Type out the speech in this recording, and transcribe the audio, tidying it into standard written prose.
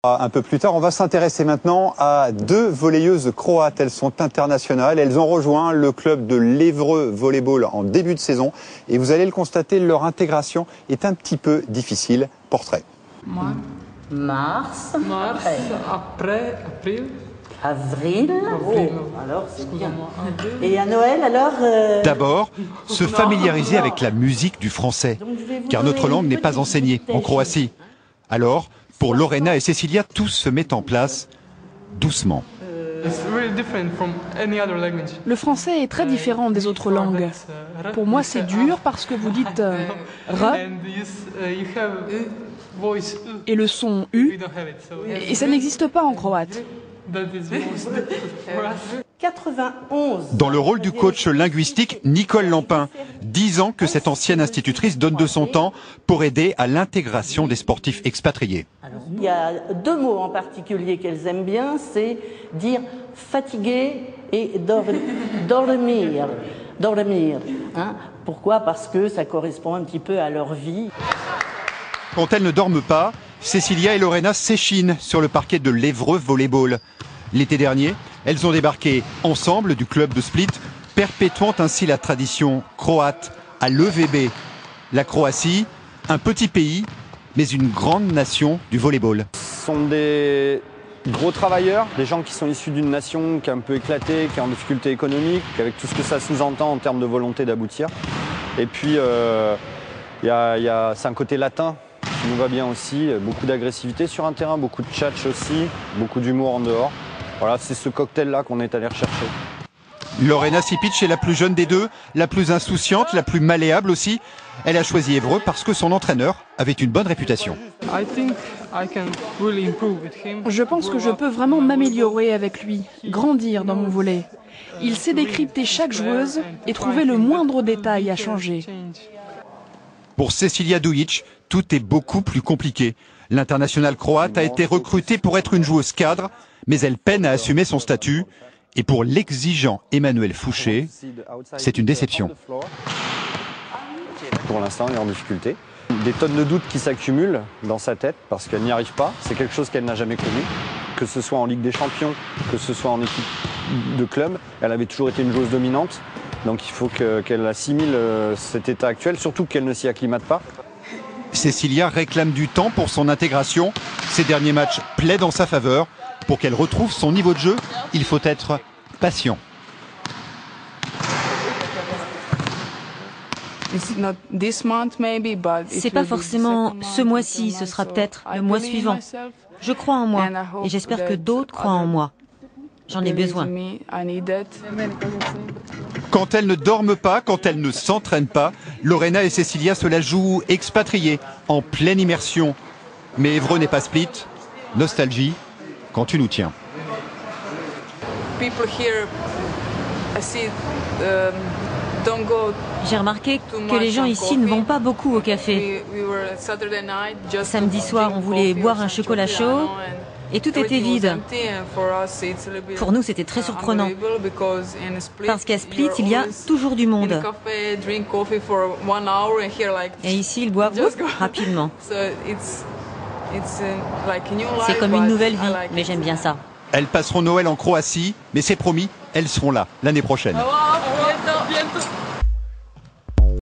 Un peu plus tard, on va s'intéresser maintenant à deux volleyeuses croates. Elles sont internationales. Elles ont rejoint le club de l'Évreux Volleyball en début de saison. Et vous allez le constater, leur intégration est un petit peu difficile. Portrait. Mars. Après, avril. Avril. Oh, alors c'est bien. Et à Noël alors D'abord, se familiariser avec la musique du français, car notre langue n'est pas enseignée en Croatie. Alors, pour Lorena et Cecilia, tout se met en place doucement. Le français est très différent des autres langues. Pour moi, c'est dur parce que vous dites R et le son U, et ça n'existe pas en croate. 91. Dans le rôle du coach linguistique, Nicole Lampin, 10 ans que cette ancienne institutrice donne de son temps pour aider à l'intégration des sportifs expatriés. Alors, il y a deux mots en particulier qu'elles aiment bien, c'est dire fatigué et dormir. Dormir. Hein? Pourquoi? Parce que ça correspond un petit peu à leur vie. Quand elles ne dorment pas, Cecilia et Lorena s'échinent sur le parquet de l'Évreux Volleyball. L'été dernier, elles ont débarqué ensemble du club de Split, perpétuant ainsi la tradition croate à l'EVB. La Croatie, un petit pays, mais une grande nation du volleyball. Ce sont des gros travailleurs, des gens qui sont issus d'une nation qui est un peu éclatée, qui est en difficulté économique, avec tout ce que ça sous-entend en termes de volonté d'aboutir. Et puis, c'est un côté latin qui nous va bien aussi, beaucoup d'agressivité sur un terrain, beaucoup de tchatch aussi, beaucoup d'humour en dehors. Voilà, c'est ce cocktail-là qu'on est allé rechercher. Lorena Sipic est la plus jeune des deux, la plus insouciante, la plus malléable aussi. Elle a choisi Évreux parce que son entraîneur avait une bonne réputation. Je pense que je peux vraiment m'améliorer avec lui, grandir dans mon volley. Il sait décrypter chaque joueuse et trouver le moindre détail à changer. Pour Cecilia Dujic, tout est beaucoup plus compliqué. L'internationale croate a été recrutée pour être une joueuse cadre, mais elle peine à assumer son statut. Et pour l'exigeant Emmanuel Fouché, c'est une déception. Pour l'instant, elle est en difficulté. Des tonnes de doutes qui s'accumulent dans sa tête parce qu'elle n'y arrive pas. C'est quelque chose qu'elle n'a jamais connu. Que ce soit en Ligue des Champions, que ce soit en équipe de club, elle avait toujours été une joueuse dominante. Donc il faut qu'elle assimile cet état actuel, surtout qu'elle ne s'y acclimate pas. Cecilia réclame du temps pour son intégration. Ces derniers matchs plaident en sa faveur. Pour qu'elle retrouve son niveau de jeu, il faut être patient. C'est pas forcément ce mois-ci, ce sera peut-être le mois suivant. Je crois en moi et j'espère que d'autres croient en moi. J'en ai besoin. Quand elles ne dorment pas, quand elles ne s'entraînent pas, Lorena et Cecilia se la jouent expatriées, en pleine immersion. Mais Évreux n'est pas Split. Nostalgie, quand tu nous tiens. J'ai remarqué que les gens ici ne vont pas beaucoup au café. Samedi soir, on voulait boire un chocolat chaud et tout était vide. Pour nous, c'était très surprenant. Parce qu'à Split, il y a toujours du monde. Et ici, ils boivent rapidement. C'est comme une nouvelle vie, mais j'aime bien ça. Elles passeront Noël en Croatie, mais c'est promis, elles seront là l'année prochaine. Bientôt.